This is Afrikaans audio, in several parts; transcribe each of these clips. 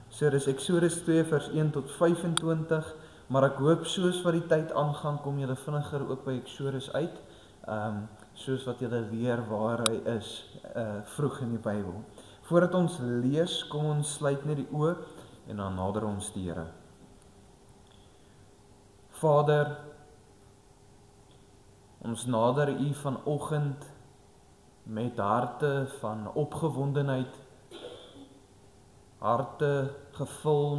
So dis Eksodus 2 vers 1 tot 25, maar ek hoop soos wat die tyd aangaan, kom julle vinniger ook by Eksodus uit, soos wat julle leer waar hy is, vroeg in die Bybel. Voordat ons lees, kom ons sluit net die oë en dan nader ons die Here. Vader, ons nader U vanoggend met harte van opgewondenheid, harte gevul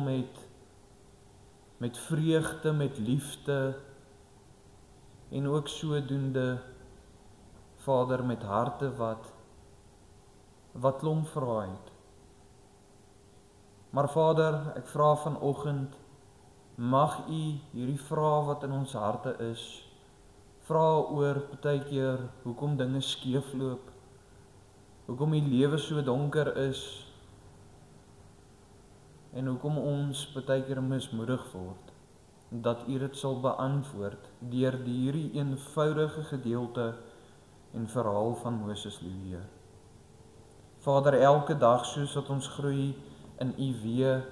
met vreugde, met liefde en ook sodoende, Vader, met harte wat klomp vrae het. Maar Vader, ek vra vanoggend, mag U hierdie vrae wat in ons harte is, vra oor partykeer hoekom dinge skeefloop, hoekom die lewe so donker is en hoekom ons partykeer mismoedig word, dat U dit sal beantwoord deur hierdie eenvoudige gedeelte en verhaal van Moses leer. Vader, elke dag soos wat ons groei in U weë,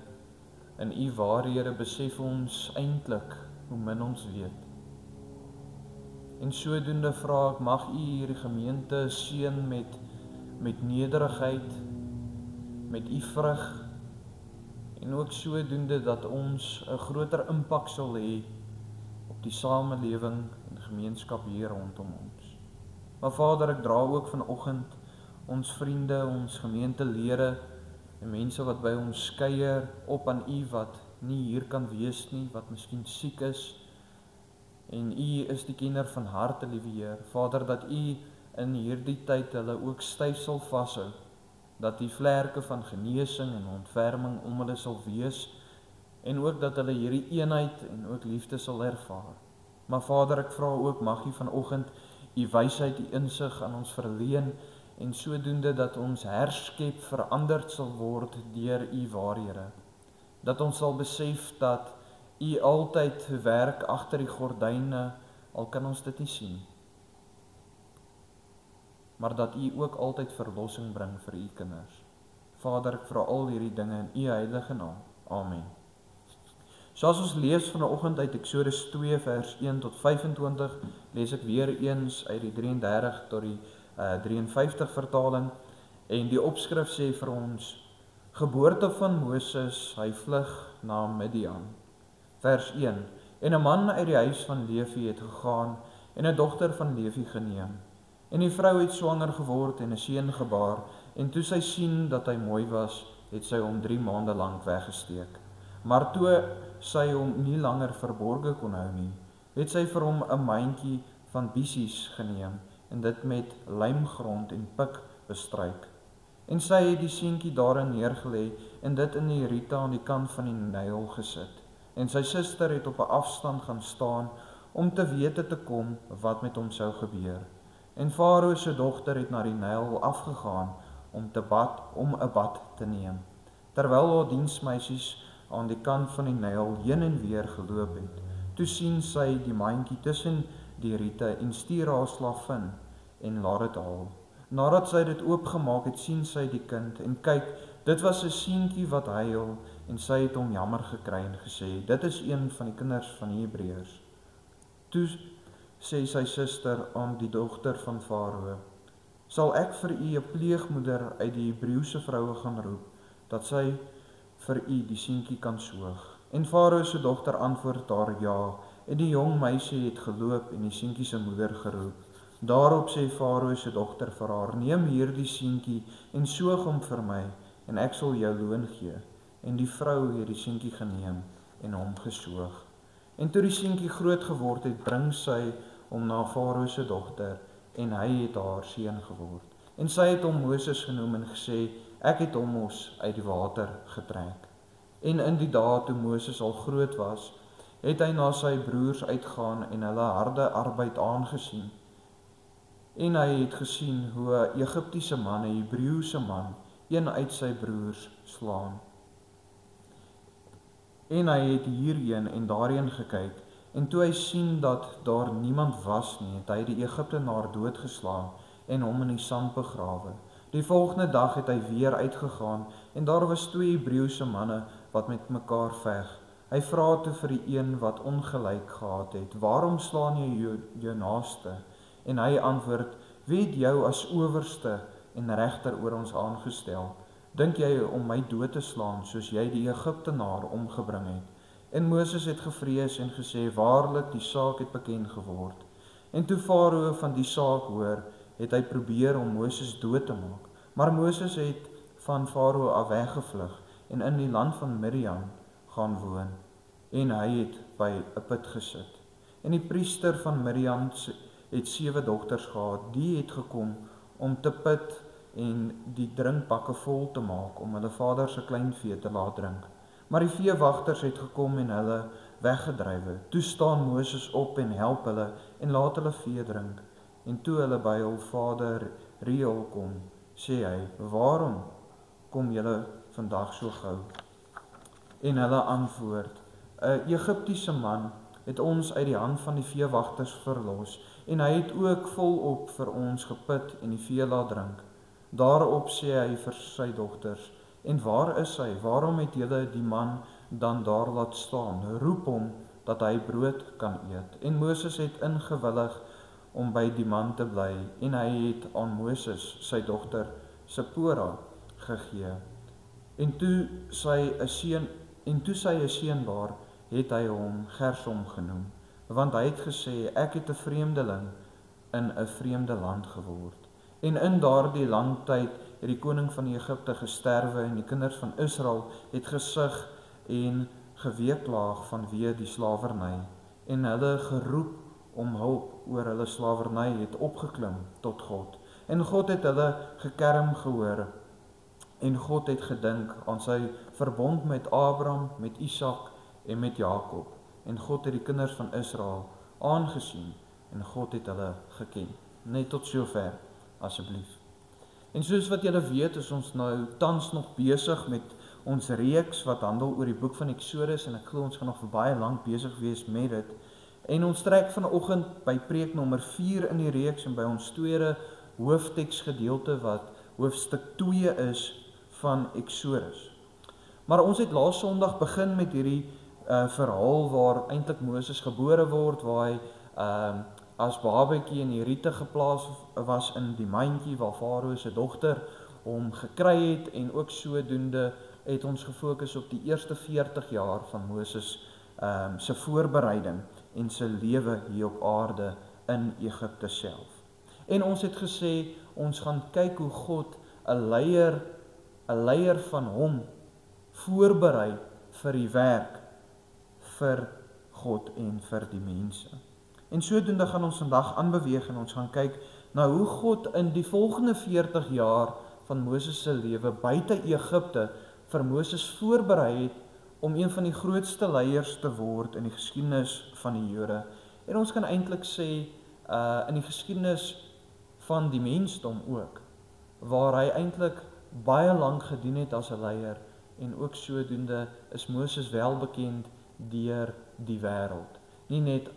in U waarhede, besef ons eintlik hoe min ons weet. En sodoende vra ek, mag U hierdie gemeente seën met nederigheid, met U vrug, en ook sodoende dat ons 'n groter impak sal hê op die samelewing en gemeenskap hier rondom ons. Maar Vader, ek dra ook vanoggend ons vriende, ons gemeentelede en mense wat by ons kuier op aan U wat nie hier kan wees nie, wat miskien siek is. En U is die kenner van harte, liewe Heer. Vader, dat U in hierdie tyd hulle ook styf sal vashou, dat die vlerke van genesing en ontferming om hulle sal wees, en ook dat hulle hierdie eenheid en ook liefde sal ervaar. Maar Vader, ek vra ook, mag U vanoggend U wysheid, U insig aan ons verleen, en sodoende dat ons herskep, veranderd sal word deur U waarhede. Dat ons sal besef dat U altyd werk agter die gordyne, al kan ons dit nie sien. Maar dat U ook altyd verlossing bring vir U kinders. Vader, ek vra al hierdie dinge in U heilige naam. Amen. So as ons lees vanoggend uit Eksodus 2 vers 1 tot 25, lees ek weer eens uit die 33 tot die 53 vertaling, en die opskrif sê vir ons: Geboorte van Moses, hy vlug na Midian. Vers 1: En 'n man uit die huis van Levi het gegaan en 'n dogter van Levi geneem. En die vrou het swanger geword en 'n seun gebaar, en toe sy sien dat hy mooi was, het sy hom 3 maande lank weggesteek. Maar toe sy hom nie langer verborge kon hou nie, het sy vir hom 'n mandjie van bissies geneem en dit met lijmgrond en pik bestryk. En sy het die seentjie daarin neergelê en dit in die riete aan die kant van die Nyl gesit. En sy suster het op 'n afstand gaan staan om te wete te kom wat met hom sou gebeur. En Farao se dogter het na die Nyl afgegaan om 'n bad te neem, terwyl haar diensmeisies aan die kant van die Nyl heen en weer geloop het. Toe sien sy die mandjie tussen die riete en stuur haar slavin en laat dit haal. Nadat sy dit oopgemaak het, sien sy die kind en kyk, dit was 'n seentjie wat huil, en sy het hom jammer gekry en gesê, dit is een van die kinders van die Hebreërs. Toe sê sy suster aan die dogter van Farao, sal ek vir u 'n pleegmoeder uit die Hebreëse vroue gaan roep, dat sy vir u die seentjie kan soog? En Farao se dogter antwoord haar ja, en die jong meisie het geloop en die seentjie se moeder geroep. Daarop sê Farao se dogter vir haar, neem hierdie seentjie en soog hom vir my, en ek sal jou loon gee. En die vrou het die seentjie geneem en hom gesoog. En toe die seentjie groot geword het, bring sy hom na Farao se dogter, en hy het haar seun geword. En sy het hom Moses genoem en gesê, ek het hom mos uit die water getrek. En in die dae toe Moses al groot was, het hy na sy broers uitgaan en hulle harde arbeid aangesien. En hy het gesien hoe 'n Egiptiese man, 'n Hebreëse man, een uit sy broers slaan. En hy het hierheen en daarheen gekyk, en toe hy sien dat daar niemand was nie, het hy die Egiptenaar doodgeslaan en hom in die sand begrawe. Die volgende dag het hy weer uitgegaan en daar was 2 Hebreëse manne wat met mekaar veg. Hy vra toe vir die een wat ongelyk gehad het, waarom slaan jy jou naaste? En hy antwoord, wie het jou as owerste en regter oor ons aangestel? Dink jy om my dood te slaan soos jy die Egiptenaar omgebring het? En Moses het gevrees en gesê, waarlik die saak het bekend geword. En toe Farao van die saak hoor, het hy probeer om Moses dood te maak. Maar Moses het van Farao af weggevlug en in die land van Midian gaan woon. En hy het by 'n put gesit. En die priester van Midian het 7 dogters gehad, die het gekom om te put en die drinkbakke vol te maak om hulle vader se kleinvee te laat drink. Maar die veewagters het gekom en hulle weggedrywe. Toe staan Moses op en help hulle en laat hulle vee drink. En toe hulle by hul vader Reuel kom, sê hy, waarom kom julle vandag so gou? En hulle antwoord, 'n Egiptiese man het ons uit die hand van die veewagters verlos en hy het ook volop vir ons geput en die vee laat drink. Daarop sê hy vir sy dogters, en waar is hy? Waarom het julle die man dan daar laat staan? Roep hom dat hy brood kan eet. En Moses het ingewillig om by die man te bly en hy het aan Moses sy dogter Sipora gegee. En toe sy 'n seun baar, het hy hom Gersom genoem, want hy het gesê, ek het 'n vreemdeling in 'n vreemde land geword. En in daardie lang tyd het die koning van Egipte gesterwe en die kinders van Israel het gesug en geweeklaag vanweë die slawerny en hulle geroep om hulp oor hulle slawerny het opgeklim tot God. En God het hulle gekerm gehoor en God het gedink aan sy verbond met Abraham, met Isak en met Jakob. En God het die kinders van Israel aangesien en God het hulle geken. Net tot sover, asseblief. En soos wat julle weet, is ons nou tans nog besig met ons reeks wat handel oor die boek van Eksodus en ek glo ons gaan nog vir baie lank besig wees met dit. En ons trek vanoggend by preek nommer 4 in die reeks en by ons tweede hoofteksgedeelte wat hoofstuk 2 is van Eksodus. Maar ons het laas Sondag begin met hierdie verhaal waar eintlik Moses gebore word, waar hy as babatjie in die riete geplaas was in die mandjie waar Farao se dogter hom gekry het en ook sodoende het ons gefokus op die eerste 40 jaar van Moses se voorbereiding en sy lewe hier op aarde in Egipte self. En ons het gesê ons gaan kyk hoe God 'n leier van hom voorberei vir die werk vir God en vir die mense. En sodoende gaan ons vandag aanbeweeg en ons gaan kyk na hoe God in die volgende 40 jaar van Moses se lewe buite Egipte vir Moses voorberei het om een van die grootste leiers te word in die geskiedenis van die Jode. En ons kan eintlik sê in die geskiedenis van die mensdom ook, waar hy eintlik baie lank gedien het as 'n leier en ook sodoende is Moses wel bekend deur die wêreld. Nie net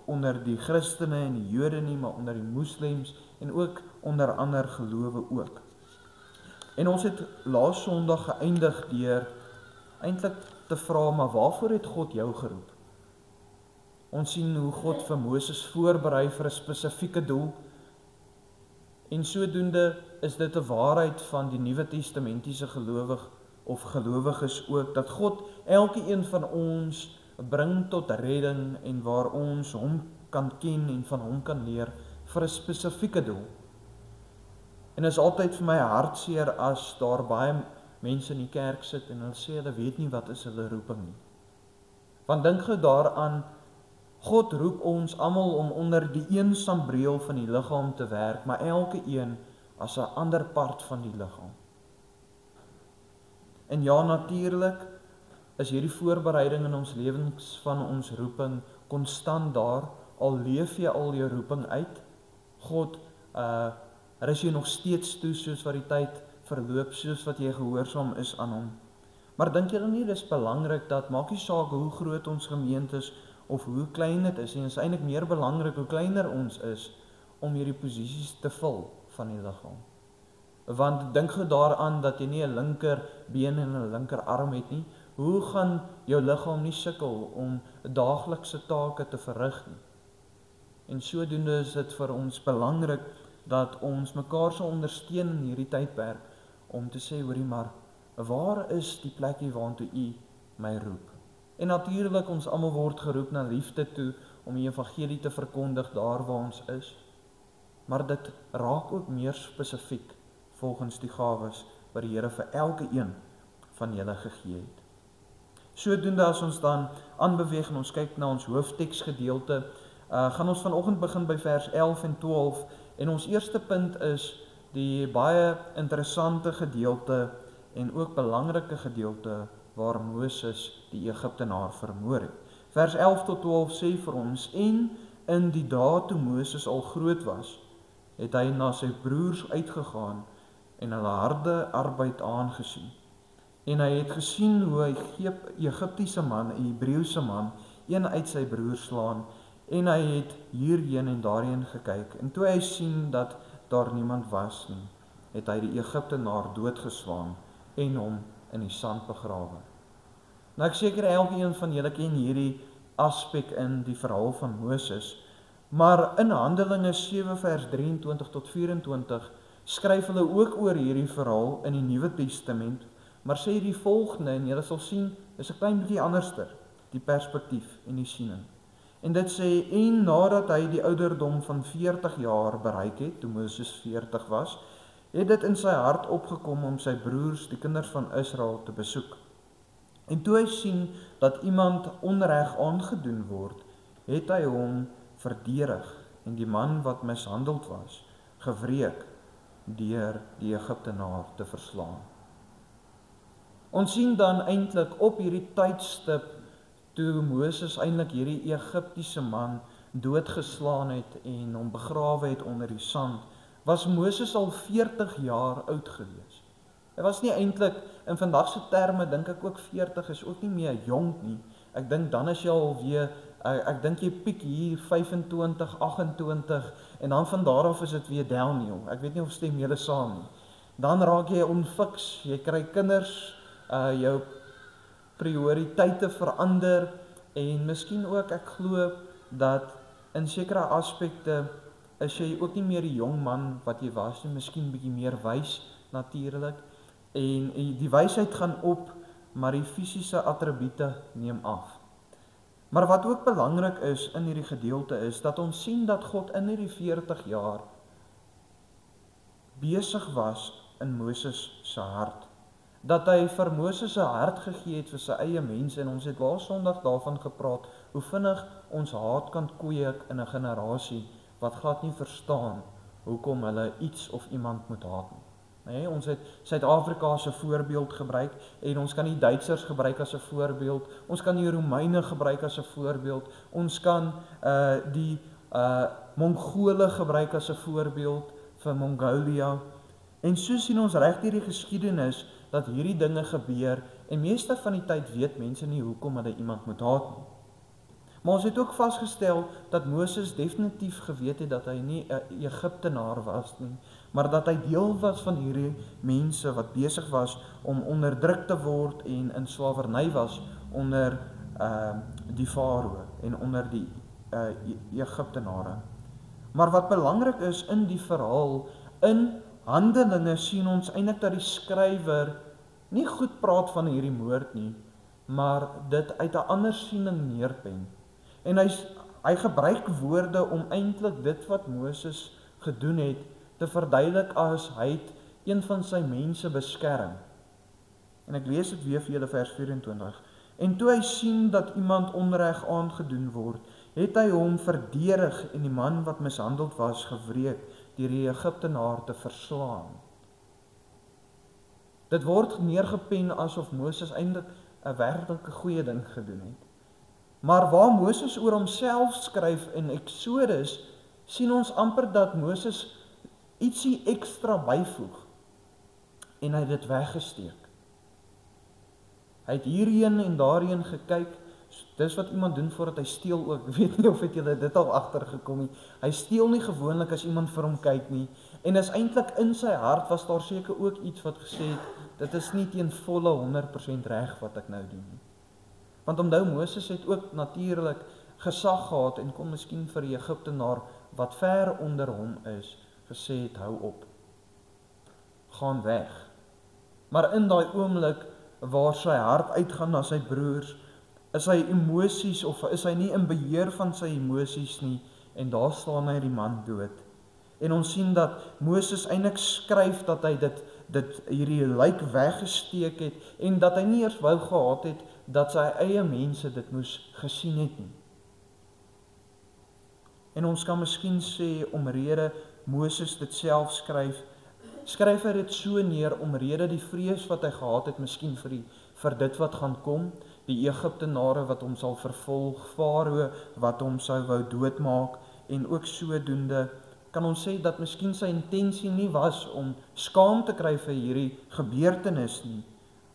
onder die Christene en die Jode nie, maar onder die moslems en ook onder ander gelowe ook. En ons het laas Sondag geëindig deur eintlik te vra, maar waarvoor het God jou geroep? Ons sien hoe God vir Moses voorberei vir 'n spesifieke doel. En sodoende is dit 'n waarheid van die Nuwe Testamentiese gelowiges ook, dat God elke een van ons bring tot redding en waar ons hom kan ken en van hom kan leer vir 'n spesifieke doel. En is altyd vir my hartseer as daar baie mense in die kerk sit en hulle sê hulle weet nie wat is hulle roeping nie. Want dink gou daaraan, God roep ons almal om onder die een sambreel van die liggaam te werk, maar elke een as 'n ander part van die liggaam. En ja, natuurlik is hierdie voorbereiding in ons lewens van ons roeping konstant daar, al leef jy al jou roeping uit. God rus jy nog steeds toe soos wat die tyd verloop, soos wat jy gehoorsaam is aan hom. Maar dink julle nie dis belangrik dat, maak nie saak hoe groot ons gemeente is of hoe klein dit is, en is eintlik meer belangrik hoe kleiner ons is om hierdie posisies te vul van die liggaam. Want dink gou daaraan dat jy nie 'n linkerbeen en 'n linkerarm het nie. Hoe gaan jou liggaam nie sukkel om daaglikse take te verrig nie? En sodoende is dit vir ons belangrik dat ons mekaar sal ondersteun in hierdie tydperk om te sê, hoorie maar, waar is die plekkie waartoe U my roep? En natuurlik, ons almal word geroep na liefde toe om die evangelie te verkondig daar waar ons is. Maar dit raak ook meer spesifiek volgens die gawes wat die Here vir elke een van julle gegee het. Sodoende as ons dan aanbeweeg en ons kyk na ons hoofteksgedeelte, gaan ons vanoggend begin by vers 11 en 12 en ons eerste punt is die baie interessante gedeelte en ook belangrike gedeelte waar Moses die Egiptenaar vermoor het. Vers 11 tot 12 sê vir ons, en in die dae toe Moses al groot was, het hy na sy broers uitgegaan en hulle harde arbeid aangesien. En hy het gesien hoe hy Egiptiese man, 'n Hebreëse man, een uit sy broers slaan, en hy het hierheen en daarheen gekyk, en toe hy sien dat daar niemand was nie, het hy die Egiptenaar doodgeslaan en hom in die sand begrawe. Nou ek seker elkeen van julle ken hierdie aspek in die verhaal van Moses, maar in Handelinge 7 vers 23 tot 24 skryf hulle ook oor hierdie verhaal in die Nuwe Testament, maar sê die volgende, en julle sal sien, is 'n klein bietjie anderster, die perspektief en die siening. En dit sê, en nadat hy die ouderdom van 40 jaar bereik het, toe Moses 40 was, het dit in sy hart opgekom om sy broers, die kinders van Israel, te besoek. En toe hy sien dat iemand onreg aangedoen word, het hy hom verdedig en die man wat mishandeld was, gewreek deur die Egiptenaar te verslaan. Ons sien dan eintlik op hierdie tydstip toe Moses eintlik hierdie Egiptiese man doodgeslaan het en hom begrawe het onder die sand, was Moses al 40 jaar oud gewees. Hy was nie eintlik, in vandag se terme dink ek ook 40 is ook nie meer jonk nie. Ek dink dan is jy alweer, ek dink jy piek hier 25, 28 en dan van daar af is dit weer downhill. Ek weet nie of stem julle saam nie. Dan raak jy onfiks, jy kry kinders, jou prioriteite verander en miskien ook, ek glo dat in sekere aspekte is jy ook nie meer die jong man wat jy was nie, miskien bietjie meer wys natuurlik en die wysheid gaan op, maar die fisiese attribute neem af. Maar wat ook belangrik is in hierdie gedeelte is dat ons sien dat God in hierdie 40 jaar besig was in Moses se hart. Dat hy vir Moses se hart gegee het vir sy eie mense en ons het laas Sondag daarvan gepraat hoe vinnig ons haat kan kweek in 'n generasie wat glad nie verstaan hoekom hulle iets of iemand moet haat nie. Nee, ons het Suid-Afrika as 'n voorbeeld gebruik en ons kan die Duitsers gebruik as 'n voorbeeld, ons kan die Romeine gebruik as 'n voorbeeld, ons kan die Mongole gebruik as 'n voorbeeld vir Mongolia. En so sien ons reg deur die geskiedenis dat hierdie dinge gebeur en meeste van die tyd weet mense nie hoekom hulle iemand moet haat nie. Maar ons het ook vasgestel dat Moses definitief geweet het dat hy nie 'n Egiptenaar was nie, maar dat hy deel was van hierdie mense wat besig was om onderdruk te word en in slawerny was onder die farao en onder die Egiptenare. Maar wat belangrik is in die verhaal, in Handelinge sien ons eintlik dat die skrywer nie goed praat van hierdie moord nie, maar dit uit 'n ander siening neerpen. En hy gebruik woorde om eintlik dit wat Moses gedoen het te verduidelik as hy het een van sy mense beskerm. En ek lees dit weer vir julle vers 24. En toe hy sien dat iemand onreg aangedoen word, het hy hom verdedig en die man wat mishandeld was gewreek deur die Egiptenaar te verslaan. Dit word neergepen asof Moses eintlik 'n werklike goeie ding gedoen het. Maar waar Moses oor homself skryf in Exodus, sien ons amper dat Moses ietsie ekstra byvoeg en hy het dit weggesteek. Hy het hierheen en daarheen gekyk Dis wat iemand doen voordat hy steel ook. Ek weet nie of het julle dit al agtergekom nie. Hy steel nie gewoonlik as iemand vir hom kyk nie. En is eintlik in sy hart was daar seker ook iets wat gesê het, dit is nie teen volle 100% reg wat ek nou doen nie. Want onthou Moses het ook natuurlik gesag gehad en kon miskien vir die Egiptenaar wat ver onder hom is, gesê het, hou op. Gaan weg. Maar in daai oomblik waar sy hart uitgaan na sy broers, is hy emosies of is hy nie in beheer van sy emosies nie en daar staan hy die man dood. En ons sien dat Moses eintlik skryf dat hy dit hierdie lijk weggesteek het en dat hy nie eers wou gehad het dat sy eie mense dit moes gesien het nie. En ons kan miskien sê omrede Moses dit self skryf hy dit so neer omrede die vrees wat hy gehad het miskien vir dit wat gaan kom, die Egiptenare wat hom sal vervolg, Farao wat hom sou wou doodmaak en ook sodoende kan ons sê dat miskien sy intensie nie was om skaam te kry vir hierdie gebeurtenis nie,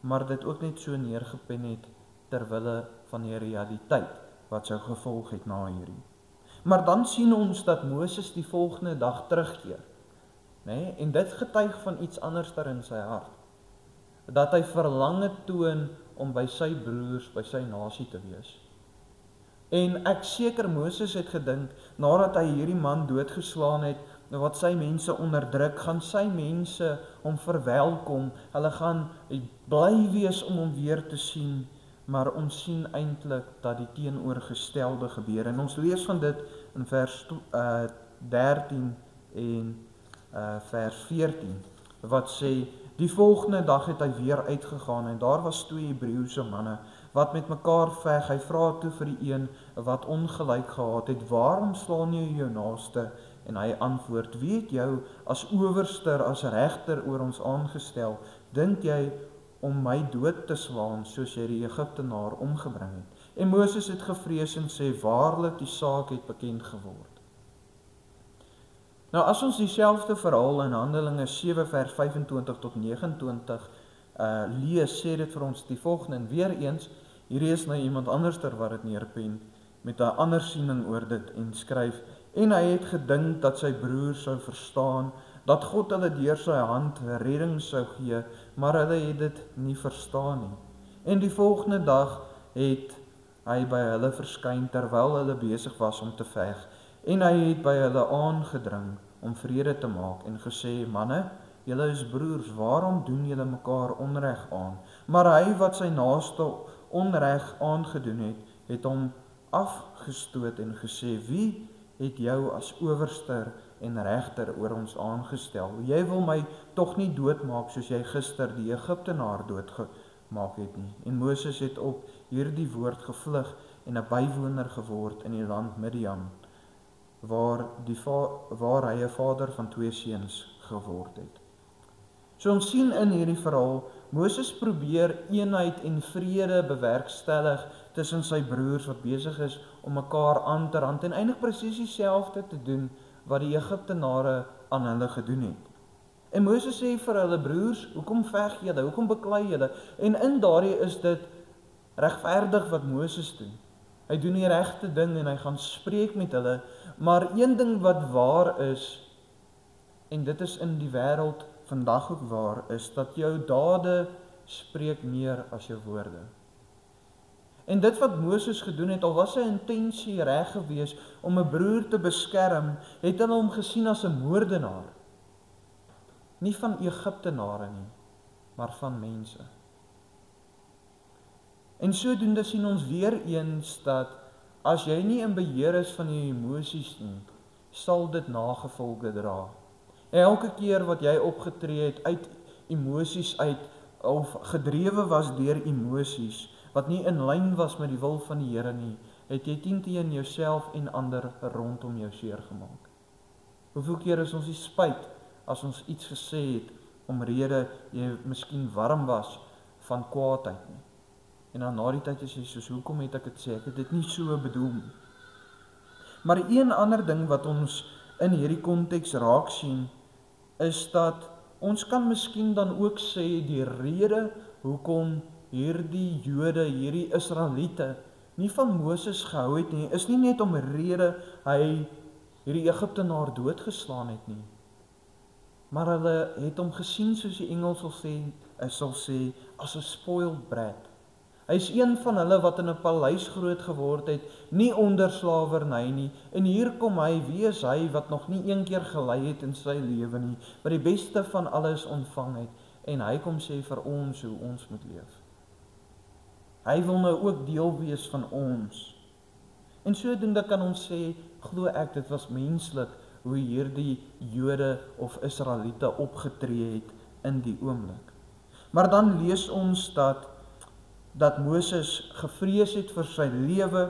maar dit ook net so neergepen het terwille van die realiteit wat sou gevolg het na hierdie. Maar dan sien ons dat Moses die volgende dag terugkeer. Nee, en dit getuig van iets anders daar in sy hart. Dat hy verlange toon om by sy broers, by sy nasie te wees. En ek seker Moses het gedink, nadat hy hierdie man doodgeslaan het, wat sy mense onderdruk, gaan sy mense hom verwelkom, hulle gaan bly wees om hom weer te sien, maar ons sien eintlik dat die teenoorgestelde gebeur. En ons lees van dit in vers 13 en vers 14, wat sê, die volgende dag het hy weer uitgegaan en daar was 2 Hebreëse manne wat met mekaar veg. Hy vra toe vir die een wat ongelyk gehad het, waarom slaan jy jou naaste? En hy antwoord, wie het jou as owerster, as regter oor ons aangestel? Dink jy om my dood te slaan soos jy die Egiptenaar omgebring het? En Moses het gevrees en sê, waarlik die saak het bekend geword. Nou as ons dieselfde verhaal in Handelinge 7 vers 25 tot 29 lees, sê dit vir ons die volgende, en weer eens, hierdie is nou iemand anderster wat dit neerpen, met 'n ander siening oor dit en skryf, en hy het gedink dat sy broer sou verstaan, dat God hulle deur sy hand redding sou gee, maar hulle het dit nie verstaan nie. En die volgende dag het hy by hulle verskyn, terwyl hulle besig was om te veg, en hy het by hulle aangedring om vrede te maak en gesê, manne, julle is broers, waarom doen julle mekaar onreg aan? Maar hy wat sy naaste onreg aangedoen het, het hom afgestoot en gesê, wie het jou as owerster en regter oor ons aangestel? Jy wil my tog nie doodmaak soos jy gister die Egiptenaar doodgemaak het nie. En Moses het op hierdie woord gevlug en 'n bywoner geword in die land Midian, waar hy 'n vader van 2 seuns geword het. So ons sien in hierdie verhaal, Moses probeer eenheid en vrede bewerkstellig tussen sy broers wat besig is om mekaar aan te rand en eintlik presies dieselfde te doen wat die Egiptenare aan hulle gedoen het. En Moses sê vir hulle, broers, hoekom veg julle, hoekom beklei julle? En in daardie is dit regverdig wat Moses doen. Hy doen die regte ding en hy gaan spreek met hulle, maar een ding wat waar is, en dit is in die wêreld vandag ook waar, is dat jou dade spreek meer as jou woorde. En dit wat Moses gedoen het, al was sy intensie reg gewees om 'n broer te beskerm, het hulle hom gesien as 'n moordenaar. Nie van Egiptenare nie, maar van mense. En sodoende sien ons weer eens dat as jy nie in beheer is van jou emosies nie, sal dit nagevolge dra. Elke keer wat jy opgetree het uit emosies uit of gedrewe was deur emosies wat nie in lyn was met die wil van die Here nie, het jy teen jouself en ander rondom jou seer gemaak. Hoeveel keer is ons nie spyt as ons iets gesê het omrede jy miskien warm was van kwaadheid nie. En dan na die tyd is jy soos, hoekom het ek dit sê? Ek het dit nie so bedoel nie. Maar een ander ding wat ons in hierdie konteks raak sien, is dat ons kan miskien dan ook sê die rede hoekom hierdie Jode, hierdie Israeliete nie van Moses gehou het nie, is nie net om 'n rede hy hierdie Egiptenaar doodgeslaan het nie. Maar hulle het hom gesien, soos die Engels sal sê, as 'n spoiled brat. Hy is een van hulle wat in 'n paleis groot geword het, nie onder slawerny nie, en hier kom hy, wie is hy wat nog nie een keer gelei het in sy lewe nie, wat die beste van alles ontvang het, en hy kom sê vir ons hoe ons moet leef. Hy wil nou ook deel wees van ons. En sodoende kan ons sê, glo ek, dit was menslik hoe hierdie Jode of Israeliete opgetree het in die oomblik. Maar dan lees ons dat Moses gevrees het vir sy lewe,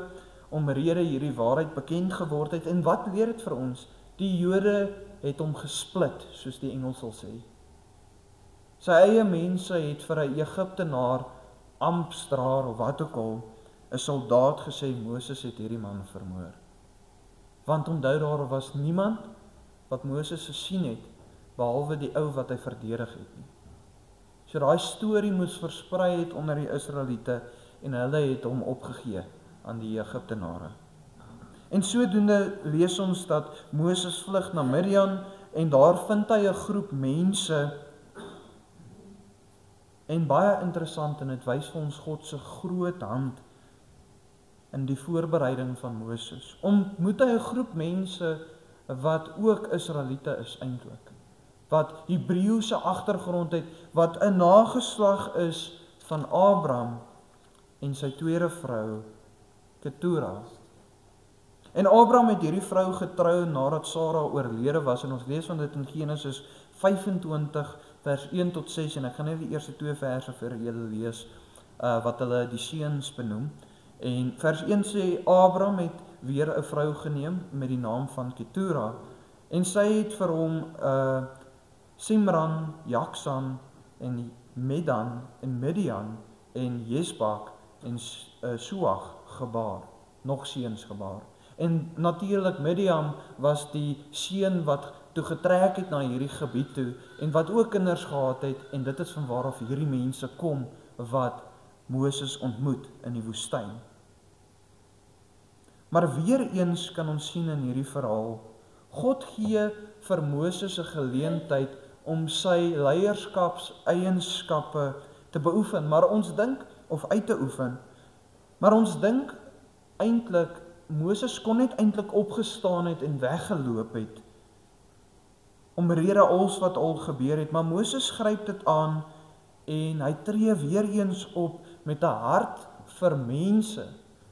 omrede hierdie waarheid bekend geword het. En wat leer dit vir ons? Die Jode het hom gesplit, soos die Engels sal sê. Sy eie mense het vir 'n Egiptenaar, amptdraer of wat ook al, 'n soldaat gesê, Moses het hierdie man vermoor. Want onthou, daar was niemand wat Moses gesien het, behalwe die ou wat hy verdedig het nie. So daai storie moes versprei het onder die Israeliete, en hulle het hom opgegee aan die Egiptenare. En sodoende lees ons dat Moses vlug na Midian, en daar vind hy 'n groep mense, en baie interessant, en dit wys vir ons God se groot hand in die voorbereiding van Moses. Ontmoet hy 'n groep mense wat ook Israeliete is eintlik, wat Hebreëse agtergrond het, wat 'n nageslag is van Abraham en sy tweede vrou Ketura. En Abraham het hierdie vrou getrou nadat Sara oorlede was, en ons lees van dit in Genesis 25 vers 1 tot 6, en ek gaan net die eerste 2 verse vir julle lees, wat hulle die seuns benoem. En vers 1 sê, Abraham het weer 'n vrou geneem met die naam van Ketura, en sy het vir hom Simran, Jaksan en Medan en Midian en Jesbak en Suach gebaar, nog seuns gebaar. En natuurlik Midian was die seun wat toe getrek het na hierdie gebied toe, en wat ook kinders gehad het, en dit is van waaraf hierdie mense kom wat Moses ontmoet in die woestyn. Maar weer eens kan ons sien in hierdie verhaal, God gee vir Moses 'n geleentheid om sy leierskapseienskappe te beoefen, maar ons dink, of uit te oefen, maar ons dink eintlik, Moses kon net eintlik opgestaan het en weggeloop het, omrede alles wat al gebeur het, maar Moses gryp dit aan, en hy tree weer eens op met 'n hart vir mense,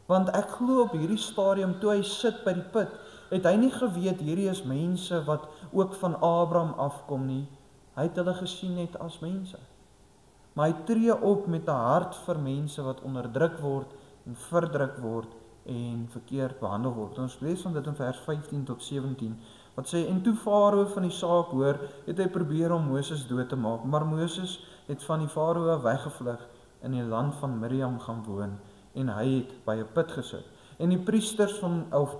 want ek glo op hierdie stadium, toe hy sit by die put, het hy nie geweet, hierdie is mense wat ook van Abraham afkom nie, hy het hulle gesien net as mense. Maar hy tree op met 'n hart vir mense wat onderdruk word, en verdruk word, en verkeerd behandel word. Ons lees van dit in vers 15 tot 17, wat sê, en toe Farao van die saak hoor, het hy probeer om Moses dood te maak, maar Moses het van die Farao weggevlug, in die land van Midian gaan woon, en hy het by 'n put gesit. En die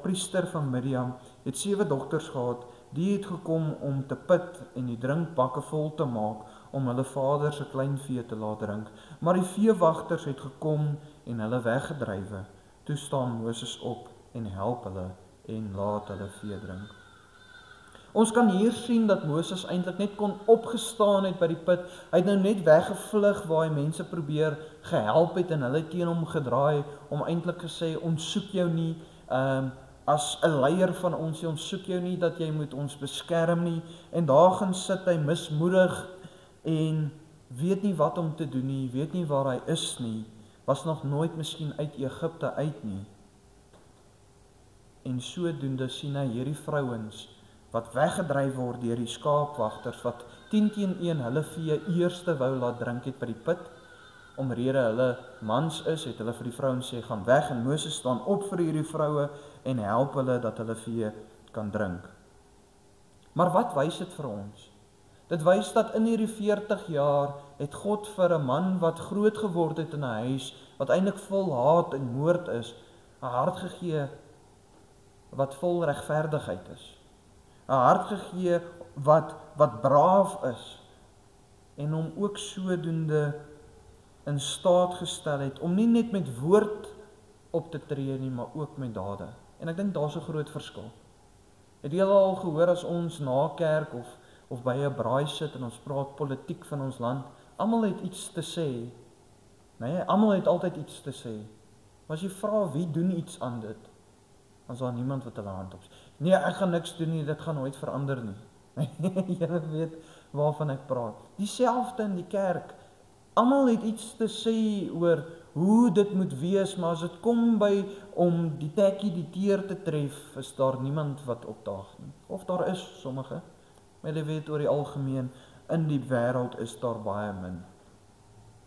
priester van Midian het 7 dogters gehad, die het gekom om te put en die drinkbakke vol te maak, om hulle vader se kleinvee te laat drink. Maar die veewagters het gekom en hulle weggedrywe. Toe staan Moses op en help hulle en laat hulle vee drink. Ons kan hier sien dat Moses eintlik net kon opgestaan het by die put. Hy het nou net weggevlug waar hy mense probeer gehelp het, en hulle teen hom gedraai om eintlik gesê, ons soek jou nie, as 'n leier van ons, ons soek jou nie dat jy moet ons beskerm nie, en daar gaan sit hy mismoedig en weet nie wat om te doen nie, weet nie waar hy is nie, was nog nooit miskien uit Egipte uit nie. En sodoende sien hy hierdie vrouens wat weggedryf word deur die skaapwagters, wat 10 teen 1 hulle vee eerste wou laat drink het by die put, omrede hulle mans is, het hulle vir die vrouens sê, gaan weg, en Moses staan op vir hierdie vroue, en help hulle dat hulle vee kan drink. Maar wat wys dit vir ons? Dit wys dat in hierdie 40 jaar, het God vir 'n man wat groot geword het in 'n huis, wat eintlik vol haat en moord is, 'n hart gegee, wat vol regverdigheid is. 'n Hart gegee wat braaf is, en hom ook sodoende in staat gestel het, om nie net met woord op te tree nie, maar ook met dade. En ek dink daar's 'n groot verskil. Het julle al gehoor as ons na kerk of by 'n braai sit en ons praat politiek van ons land, almal het iets te sê. Nee, almal het altyd iets te sê. Maar as jy vra wie doen iets aan dit, dan is daar niemand wat hulle hand opsteek. Nee, ek gaan niks doen nie, dit gaan nooit verander nie. Julle weet waarvan ek praat. Dieselfde in die kerk. Almal het iets te sê oor hoe dit moet wees, maar as dit kom by om die tekkie die teer te tref, is daar niemand wat opdaag nie. Of daar is sommige, maar jy weet oor die algemeen, in die wêreld is daar baie min.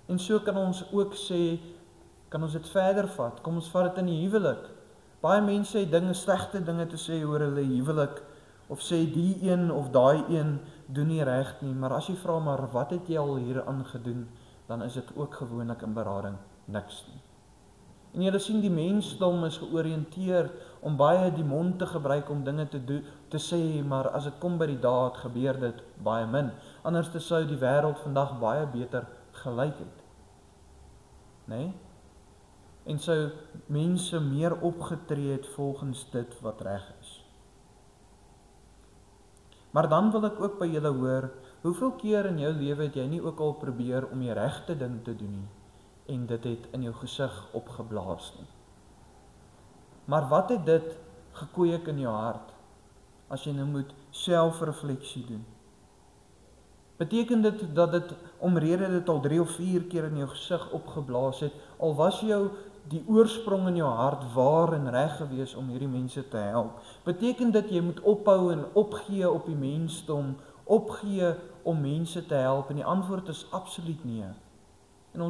En so kan ons ook sê, kan ons dit verder vat, kom ons vat dit in die huwelik. Baie mense het dinge, slegte dinge te sê oor hulle huwelik, of sê die een of daai een doen nie reg nie, maar as jy vra maar wat het jy al hieraan gedoen, dan is dit ook gewoonlik in berading niks nie. En julle sien die mensdom is georiënteerd om baie die mond te gebruik om dinge te sê, maar as dit kom by die daad gebeur dit baie min. Anders sou die wêreld vandag baie beter gelyk het. Nee? En sou mense meer opgetree het volgens dit wat reg is. Maar dan wil ek ook by julle hoor, hoeveel keer in jou lewe het jy nie ook al probeer om die regte ding te doen nie, en dit het in jou gesig opgeblaas nie. Maar wat het dit gekweek in jou hart, as jy nou moet selfrefleksie doen? Beteken dit dat dit omrede dit al 3 of 4 keer in jou gesig opgeblaas het, al was jou die oorsprong in jou hart waar en reg gewees om hierdie mense te help? Beteken dit jy moet ophou en opgee op die mensdom, opgee om mense te help? En die antwoord is absoluut nee. En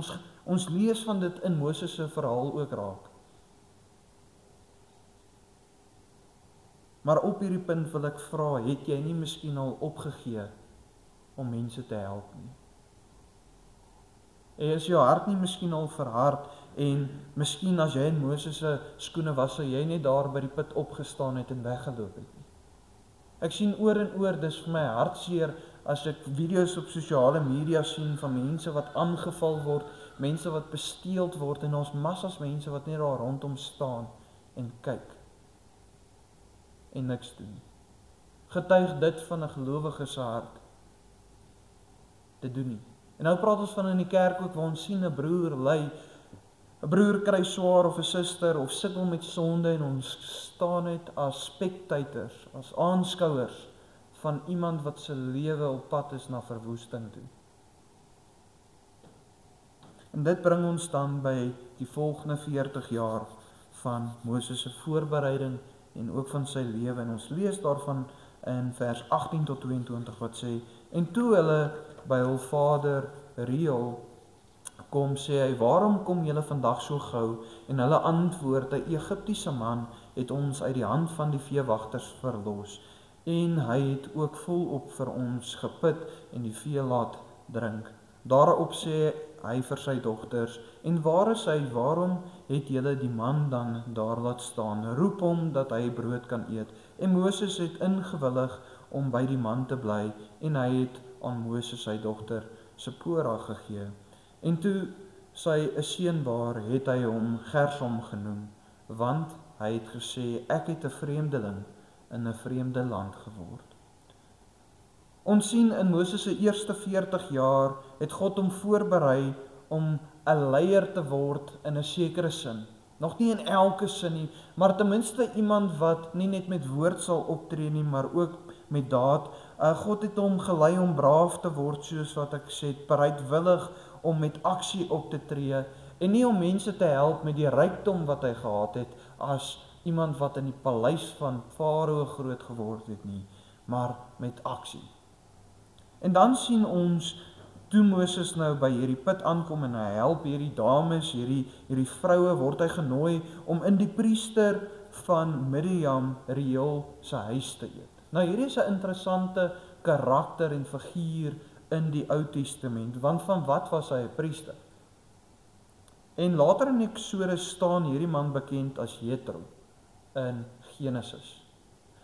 ons lees van dit in Moses se verhaal ook raak. Maar op hierdie punt wil ek vra, het jy nie miskien al opgegee om mense te help nie? Is jou hart nie miskien al verhard, en miskien as jy in Moses se skoene was, sou jy net daar by die put opgestaan het en weggeloop het nie? Ek sien oor en oor, dis vir my hartseer as ek video's op sosiale media sien van mense wat aangeval word, mense wat besteeld word, en ons massas mense wat net daar rondom staan en kyk en niks doen. Getuig dit van 'n gelowige se hart? Dit doen nie. En nou praat ons van in die kerk ook, waar ons sien 'n broer ly, 'n broer kry swaar of 'n suster of sukkel met sonde, en ons staan net as spectators, as aanskouers van iemand wat se lewe op pad is na verwoesting toe. En dit bring ons dan by die volgende 40 jaar van Moses se voorbereiding en ook van sy lewe, en ons lees daarvan in vers 18 tot 22 wat sê, en toe hulle by hul vader Reuel kom, sê hy, waarom kom julle vandag so gou? En hulle antwoord, 'n Egiptiese man het ons uit die hand van die veewagters verlos, en hy het ook volop vir ons geput en die vee laat drink. Daarop sê hy vir sy dogters, en waar is hy, waarom het julle die man dan daar laat staan? Roep hom dat hy brood kan eet. En Moses het ingewillig om by die man te bly, en hy het aan Moses sy dogter Sipora gegee. En toe sy 'n seun baar, het hy hom Gersom genoem, want hy het gesê, ek het 'n vreemdeling in 'n vreemde land geword. Ons sien in Moses se eerste 40 jaar het God hom voorberei om 'n leier te word in 'n sekere sin. Nog nie in elke sin nie, maar ten minste iemand wat nie net met woord sal optree nie, maar ook met daad. God het hom gelei om braaf te word, soos wat ek sê, bereidwillig om met aksie op te tree, en nie om mense te help met die rykdom wat hy gehad het, as iemand wat in die paleis van Farao groot geword het nie, maar met aksie. En dan sien ons, toe Moses nou by hierdie put aankom en hy help hierdie dames, hierdie vroue, word hy genooi om in die priester van Miriam, Reuel, se huis te eet. Nou hierdie is 'n interessante karakter en figuur in die Ou Testament, want van wat was hy 'n priester? En later in Eksodus staan hierdie man bekend as Jethro in Genesis.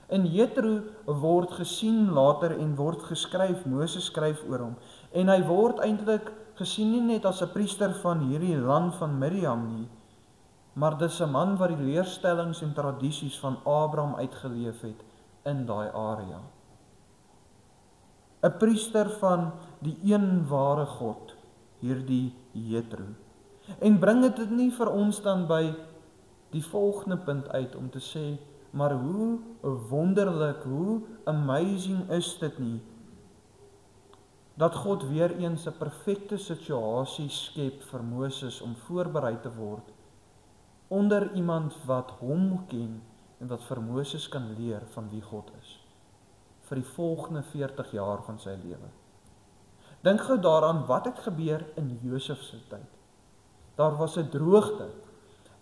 En Jethro word gesien later en word geskryf, Moses skryf oor hom, en hy word eintlik gesien nie net as 'n priester van hierdie land van Miriam nie, maar dis 'n man wat die leerstellings en tradisies van Abraham uitgeleef het in daai area. 'n Priester van die een ware God, hierdie Jethro. En bring dit nie vir ons dan by die volgende punt uit om te sê, maar hoe wonderlik, hoe amazing is dit nie, dat God weer eens 'n perfekte situasie skep vir Moses om voorberei te word onder iemand wat hom ken en wat vir Moses kan leer van wie God is, vir die volgende 40 jaar van sy lewe. Dink gou daaraan wat het gebeur in Josef se tyd. Daar was 'n droogte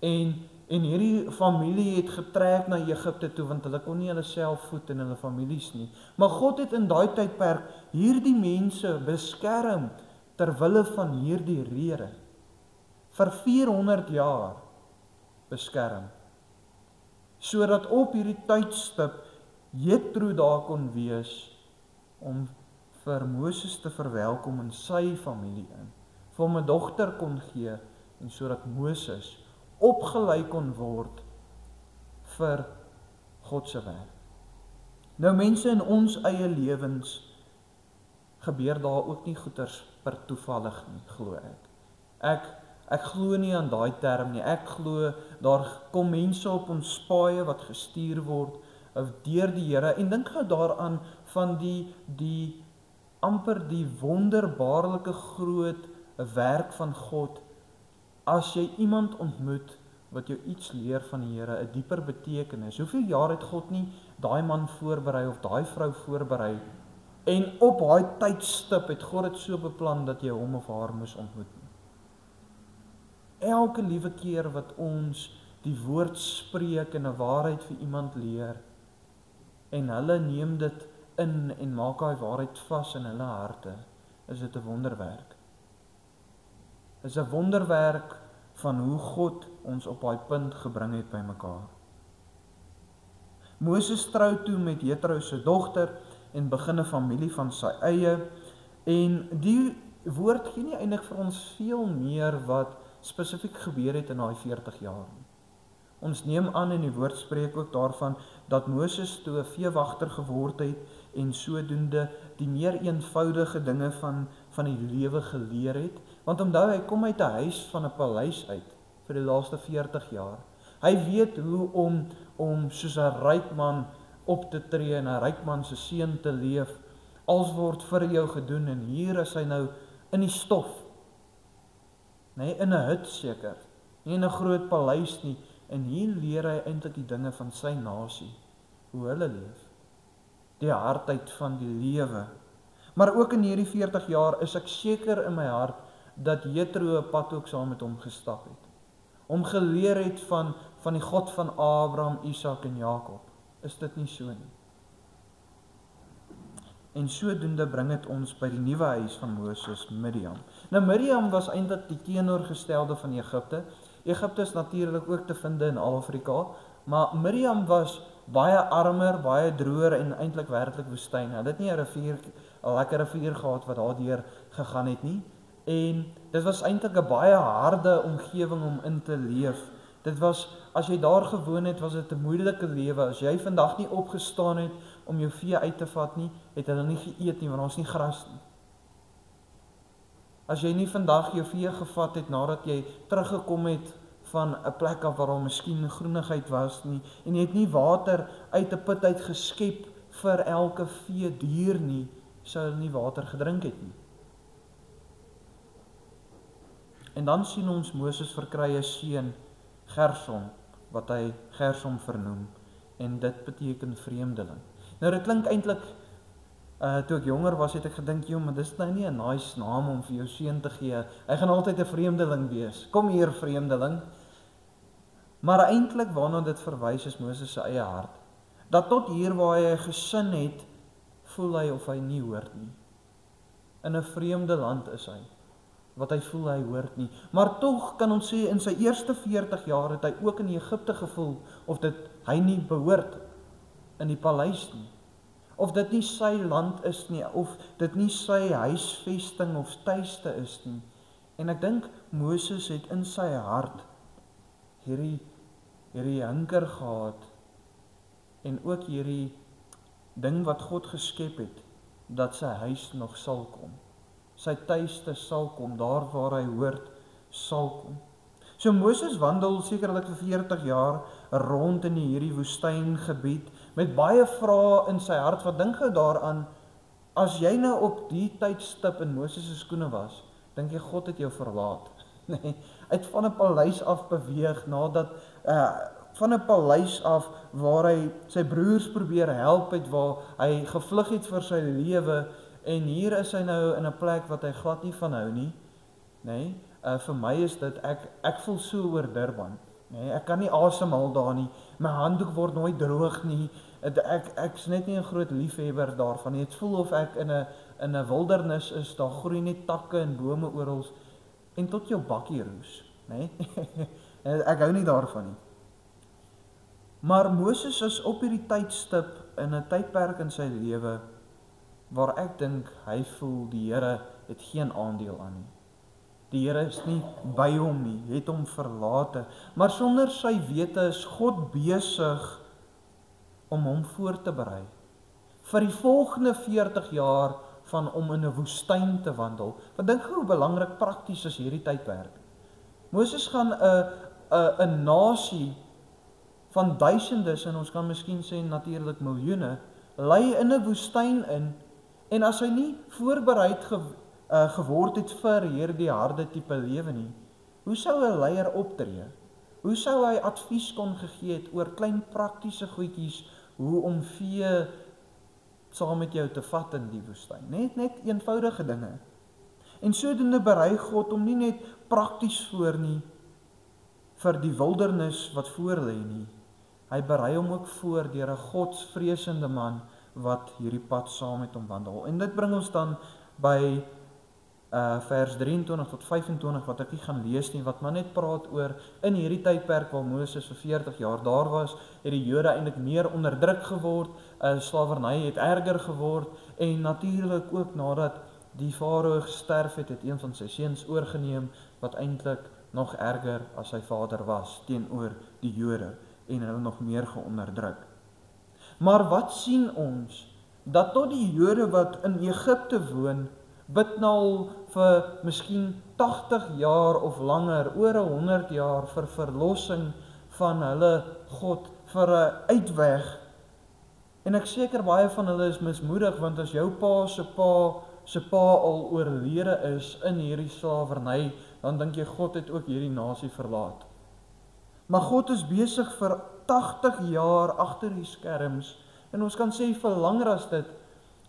en hierdie familie het getrek na Egipte toe want hulle kon nie hulle self voed en hulle families nie. Maar God het in daai tydperk hierdie mense beskerm ter wille van hierdie rede. Vir 400 jaar beskerm. Sodat op hierdie tydstip Jethro daar kon wees om vir Moses te verwelkom in sy familie in. Vir hom 'n dogter kon gee en sodat Moses opgelei kon word vir God se werk. Nou mense, in ons eie lewens gebeur daar ook nie goeters per toevallig nie, glo ek. Ek glo nie aan daai term nie. Ek glo daar kom mense op ons paaie wat gestuur word deur die Here, en dink gou daaraan van die amper die wonderbaarlike groot werk van God. As jy iemand ontmoet wat jou iets leer van die Here, 'n dieper betekenis. Hoeveel jaar het God nie daai man voorberei of daai vrou voorberei, en op daai tydstip het God dit so beplan dat jy hom of haar moes ontmoet. Elke liewe keer wat ons die woord spreek en 'n waarheid vir iemand leer, en hulle neem dit in en maak daai waarheid vas in hulle harte, is dit 'n wonderwerk. Is 'n wonderwerk van hoe God ons op daai punt gebring het by mekaar. Moses trou toe met Jethro se dogter en begin 'n familie van sy eie, en die woord gee nie eintlik vir ons veel meer wat spesifiek gebeur het in daai 40 jaar. Ons neem aan, en die woord spreek ook daarvan, dat Moses toe 'n veewagter geword het en sodoende die meer eenvoudige dinge van die lewe geleer het. Want onthou, hy kom uit 'n huis van 'n paleis uit vir die laaste 40 jaar. Hy weet hoe om soos 'n ryk man op te tree en 'n ryk man se seun te leef. Alles word vir jou gedoen, en hier is hy nou in die stof. Nee, in 'n hut seker, nie in 'n groot paleis nie, en hier leer hy eintlik die dinge van sy nasie, hoe hulle leef, die hardheid van die lewe. Maar ook in hierdie 40 jaar is ek seker in my hart dat Jethro 'n pad ook saam met hom gestap het, om geleer het van die God van Abraham, Isak en Jakob. Is dit nie so nie? En sodoende bring dit ons by die nuwe huis van Moses, Miriam. Nou Miriam was eintlik die teenoorgestelde van Egipte. Egipte is natuurlik ook te vind in Afrika, maar Miriam was baie armer, baie droër en eintlik werklik woestyn. Hulle het nie 'n lekker rivier gehad wat daardeur gegaan het nie. En dit was eintlik 'n baie harde omgewing om in te leef. Dit was, as jy daar gewoon het, was dit 'n moeilike lewe. As jy vandag nie opgestaan het om jou vee uit te vat nie, het hulle nie geëet nie, want ons nie gras nie. As jy nie vandag jou vee gevat het nadat jy teruggekom het van 'n plek af waar daar miskien groenigheid was nie, en jy het nie water uit 'n put uit geskep vir elke vee dier nie, sou hulle nie water gedrink het nie. En dan sien ons Moses verkry 'n seun, Gersom, wat hy Gersom vernoem, en dit beteken vreemdeling. Nou dit klink eintlik, toe ek jonger was, het ek gedink, maar dis nou nie 'n nice naam om vir jou seun te gee. Hy gaan altyd 'n vreemdeling wees. Kom hier, vreemdeling. Maar eintlik waarna dit verwys is Moses se eie hart. Dat tot hier waar hy 'n gesin het, voel hy of hy nie hoort nie. In 'n vreemde land is hy, wat hy voel hy hoort nie. Maar tog kan ons sê in sy eerste 40 jaar het hy ook in Egipte gevoel of dit hy nie behoort in die paleis nie. Of dit nie sy land is nie, of dit nie sy huisvesting of tuiste is nie. En ek dink Moses het in sy hart hierdie hinker gehad en ook hierdie ding wat God geskep het, dat sy huis nog sal kom. Sy tuiste sal kom, daar waar hy hoort, sal kom. So Moses wandel sekerlik vir 40 jaar rond in hierdie woestyngebied, met baie vrae in sy hart, wat dink gou daaraan, as jy nou op die tydstip in Moses se skoene was, dink jy God het jou verlaat? Nee, uit van 'n paleis af beweeg, nadat van 'n paleis af waar hy sy broers probeer help het, waar hy gevlug het vir sy lewe, en hier is hy nou in 'n plek wat hy glad nie van hou nie. Nee, vir my is dit, ek voel so oor Durban. Nee, ek kan nie asemhaal daar nie, my handdoek word nooit droog nie, ek's net nie 'n groot liefhebber daarvan nie. Dit voel of ek in 'n wildernis is, daar groei net takke en bome oral, en tot jou bakkie roes, nee? Ek hou nie daarvan nie. Maar Moses is op hierdie tydstip in 'n tydperk in sy lewe waar ek dink hy voel die Here het geen aandeel aan nie. Die Here is nie by hom nie, het hom verlate, maar sonder sy wete is God besig om hom voor te berei vir die volgende 40 jaar van om in 'n woestyn te wandel. Want dink hoe belangrik prakties is hierdie tydperk. Moses gaan 'n nasie van duisendes, en ons kan miskien sê natuurlik miljoene, lei in 'n woestyn in, en as hy nie voorbereid geword het vir hierdie harde tipe lewe nie, hoe sou 'n leier optree? Hoe sou hy advies kon gegee het oor klein praktiese goedjies, hoe om vee saam met jou te vat in die woestyn? Net eenvoudige dinge. En sodoende berei God hom nie net prakties voor nie vir die wildernis wat voor lê nie. Hy berei hom ook voor deur 'n godsvreesende man wat hierdie pad saam met hom wandel. En dit bring ons dan by vers 23 tot 25 wat ek nie gaan lees nie, wat maar net praat oor in hierdie tydperk waar Moses vir 40 jaar daar was, het die Jode eintlik meer onderdruk geword, slawerny het erger geword, en natuurlik ook nadat die farao gesterf het, het een van sy seuns oorgeneem wat eintlik nog erger as sy vader was teenoor die Jode, en hulle nog meer geonderdruk. Maar wat sien ons? Dat tot die Jode wat in Egipte woon, bid nou al vir miskien 80 jaar of langer, oor 100 jaar, vir verlossing van hulle God, vir 'n uitweg. En ek seker baie van hulle is mismoedig, want as jou pa se pa al oorlede is in hierdie slawerny, dan dink jy God het ook hierdie nasie verlaat. Maar God is besig vir 80 jaar agter die skerms, en ons kan sê vir langer as dit,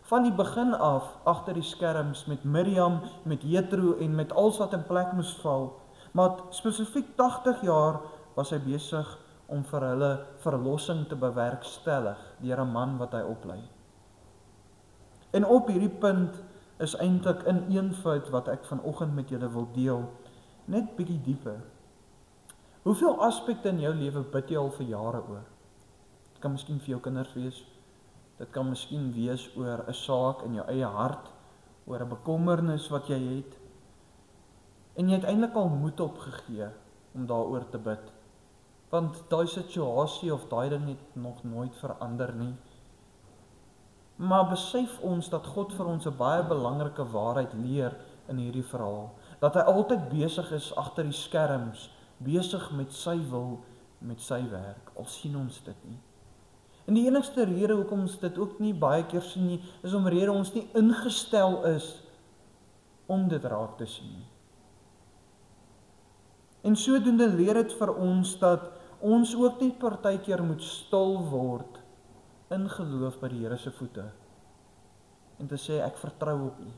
van die begin af agter die skerms met Miriam, met Jethro en met alles wat in plek moes val, maar spesifiek 80 jaar was hy besig om vir hulle verlossing te bewerkstellig deur 'n man wat hy oplei. En op hierdie punt is eintlik in eenvoud wat ek vanoggend met julle wil deel, net bietjie dieper. Hoeveel aspekte in jou lewe bid jy al vir jare oor? Dit kan miskien vir jou kinders wees, dit kan miskien wees oor 'n saak in jou eie hart, oor 'n bekommernis wat jy het, en jy het eintlik al moed opgegee om daaroor te bid, want daai situasie of daai ding het nog nooit verander nie. Maar besef ons dat God vir ons 'n baie belangrike waarheid leer in hierdie verhaal, dat hy altyd besig is agter die skerms, besig met sy wil, met sy werk, al sien ons dit nie. En die enigste rede hoekom ons dit ook nie baie keer sien nie, is omrede ons nie ingestel is om dit raak te sien nie. En sodoende leer dit vir ons dat ons ook nie partykeer moet stil word in geloof by die Here se voete en te sê ek vertrou op U.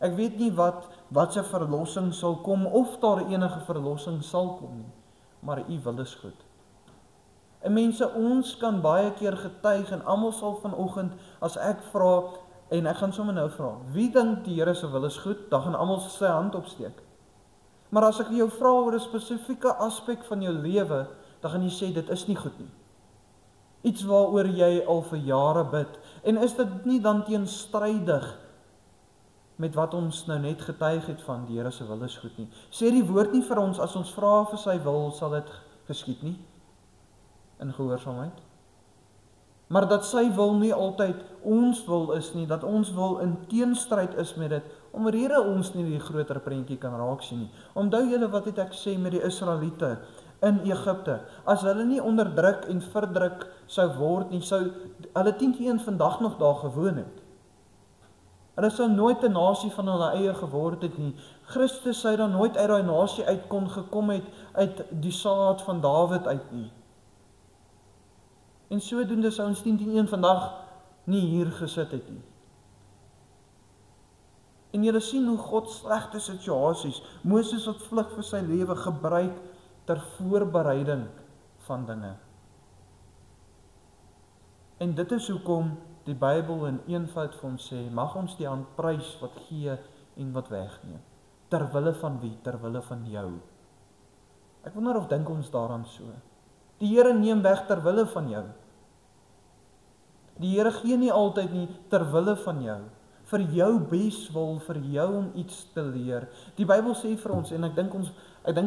Ek weet nie wat se verlossing sal kom of daar enige verlossing sal kom nie, maar U wil is goed. En mense, ons kan baie keer getuig, en almal sal vanoggend, as ek vra, en ek gaan sommer nou vra, wie dink die Here se wil is goed? Dan gaan almal sy hand opsteek. Maar as ek jou vra oor 'n spesifieke aspek van jou lewe, dan gaan jy sê dit is nie goed nie. Iets waaroor jy al vir jare bid, en is dit nie dan teenstrydig met wat ons nou net getuig het van die Here se wil is goed nie. Sê die woord nie vir ons, as ons vra vir sy wil, sal dit geskied nie, in gehoorsaamheid. Maar dat sy wil nie altyd ons wil is nie, dat ons wil in teenstryd is met dit, omrede ons nie die groter prentjie kan raak sien nie. Onthou julle wat het ek gesê met die Israeliete in Egipte, as hulle nie onderdruk en verdruk sou word nie, sou hulle 10-1 vandag nog daar gewoon het. Hulle sou nooit 'n nasie van hulle eie geword het nie. Christus sou dan nooit uit daai nasie uit kon gekom het, uit die saad van Dawid uit nie. En sodoende sou ons 10-1 vandag nie hier gesit het nie. En julle sien hoe God slegte situasies, Moses wat vlug vir sy lewe, gebruik ter voorbereiding van dinge. En dit is hoekom die Bybel in eenvoud vir ons sê, mag ons die hand prys wat gee en wat wegneem. Ter wille van wie? Ter wille van jou. Ek wonder of dink ons daaraan so. Die Here neem weg ter wille van jou. Die Here gee nie altyd nie ter wille van jou. Vir jou beswil, vir jou om iets te leer. Die Bybel sê vir ons, en ek dink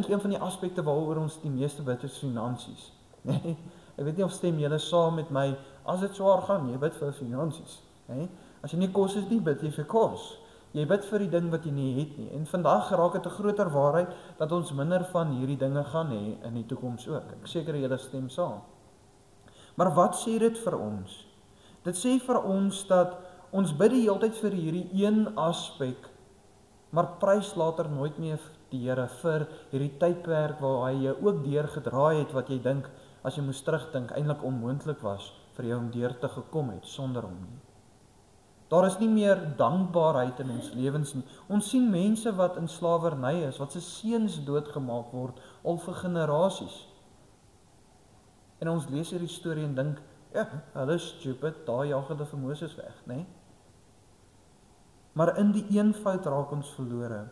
een van die aspekte waaroor ons die meeste bid is finansies. Nee, ek weet nie of stem julle saam met my, as dit swaar gaan, jy bid vir finansies. Nee? As jy nie kos het nie, bid jy vir kos. Jy bid vir die ding wat jy nie het nie. En vandag raak dit 'n groter waarheid dat ons minder van hierdie dinge gaan hê in die toekoms ook. Ek seker julle stem saam. Maar wat sê dit vir ons? Dit sê vir ons dat ons bid die hele tyd vir hierdie een aspek, maar prys later nooit meer die Here vir hierdie tydperk waar hy jou ook deurgedraai het wat jy dink, as jy moes terugdink, eintlik onmoontlik was vir jou om deur te gekom het sonder hom nie. Daar is nie meer dankbaarheid in ons lewens nie. Ons sien mense wat in slawerny is, wat se seuns doodgemaak word al vir generasies. En ons lees hierdie storie en dink, ja, hulle is stupid, daar jaag hulle vir Moses weg, né? Maar in die eenvoud raak ons verlore.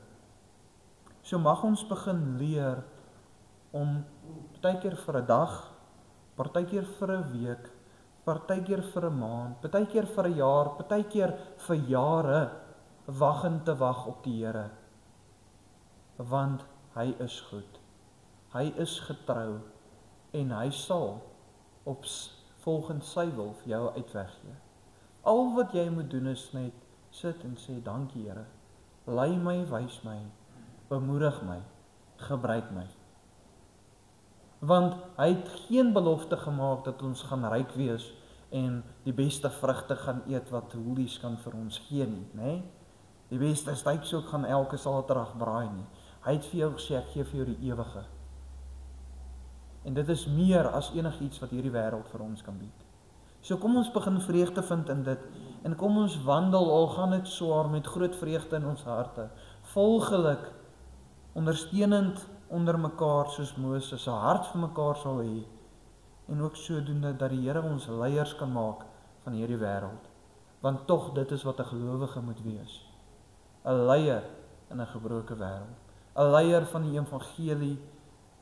So mag ons begin leer om partykeer vir 'n dag, partykeer vir 'n week, partykeer vir 'n maand, partykeer vir 'n jaar, partykeer vir jare waggend te wag op die Here. Want hy is goed. Hy is getrou en hy sal volgens sy wil vir jou uitweg gee. Al wat jy moet doen is net sit en sê dankie Here. Lei my, wys my, bemoedig my, gebruik my. Want hy het geen belofte gemaak dat ons gaan ryk wees en die beste vrugte gaan eet wat hoelies kan vir ons gee nie, né? Die beste steiksoek gaan elke Saterdag braai nie. Hy het vir jou gesê, ek gee vir jou die ewige. En dit is meer as enigiets wat hierdie wêreld vir ons kan bied. So kom ons begin vreugde vind in dit, en kom ons wandel, al gaan dit swaar, met groot vreugde in ons harte, vol geluk, ondersteunend onder mekaar soos Moses 'n hart vir mekaar sal hê, en ook sodoende dat die Here ons leiers kan maak van hierdie wêreld. Want tog dit is wat 'n gelowige moet wees. 'n Leier in 'n gebroke wêreld. 'n Leier van die evangelie,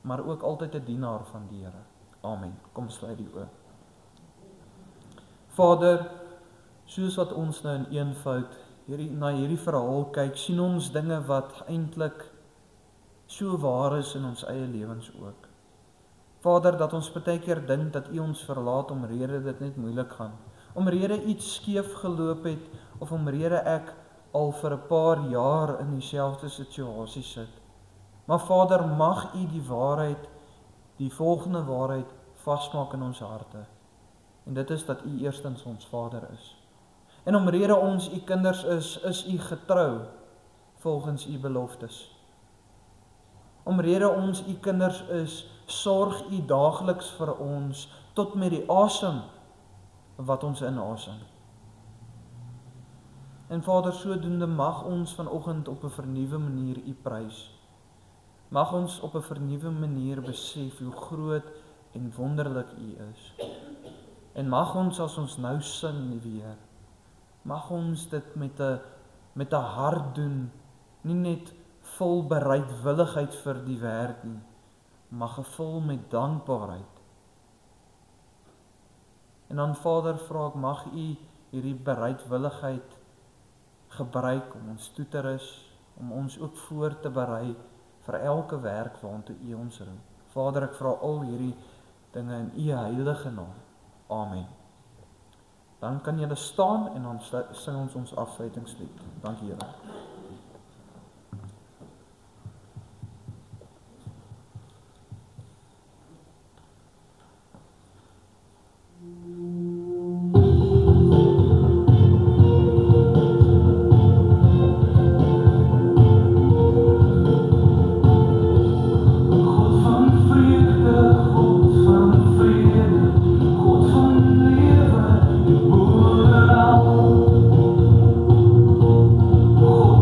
maar ook altyd 'n dienaar van die Here. Amen. Kom sluit die oë. Vader, soos wat ons nou in eenvoud na hierdie verhaal kyk, sien ons dinge wat eintlik so waar is in ons eie lewens ook. Vader, dat ons baie keer dink dat U ons verlaat omrede dit net moeilik gaan, omrede iets skeef geloop het, of omrede ek al vir 'n paar jaar in dieselfde situasie sit. Maar Vader, mag U die waarheid, die volgende waarheid vasmaak in ons harte. En dit is dat U eerstens ons Vader is. En omrede ons U kinders is U getrou volgens U beloftes. Omrede ons U kinders is, sorg U daagliks vir ons tot met die asem wat ons inasem. En Vader, sodoende mag ons vanoggend op 'n vernuwe manier U prys. Mag ons op 'n vernuwe manier besef hoe groot en wonderlik U is. En mag ons, as ons nou sing weer, mag ons dit met 'n hart doen, nie net vol bereidwilligheid vir die werk nie, maar gevul met dankbaarheid. En dan Vader, vra ek, mag U hierdie bereidwilligheid gebruik om ons toe te rus, om ons ook voor te berei vir elke werk waartoe U ons roep. Vader, ek vra al hierdie dinge in U heilige naam. Amen. Dan kan julle staan en dan sing ons afsluitingslied. Dankie julle. Oh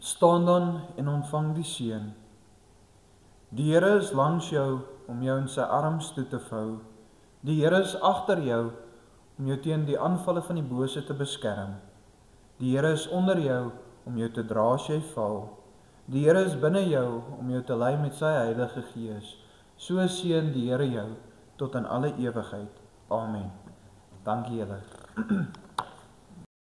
Staan dan en ontvang die seën. Die Here is langs jou om jou in sy arms toe te vou. Die Here is agter jou om jou teen die aanvalle van die bose te beskerm. Die Here is onder jou om jou te dra as jy val. Die Here is binne jou om jou te lei met sy Heilige Gees. So seën die Here jou tot in alle ewigheid. Amen. Dankie julle.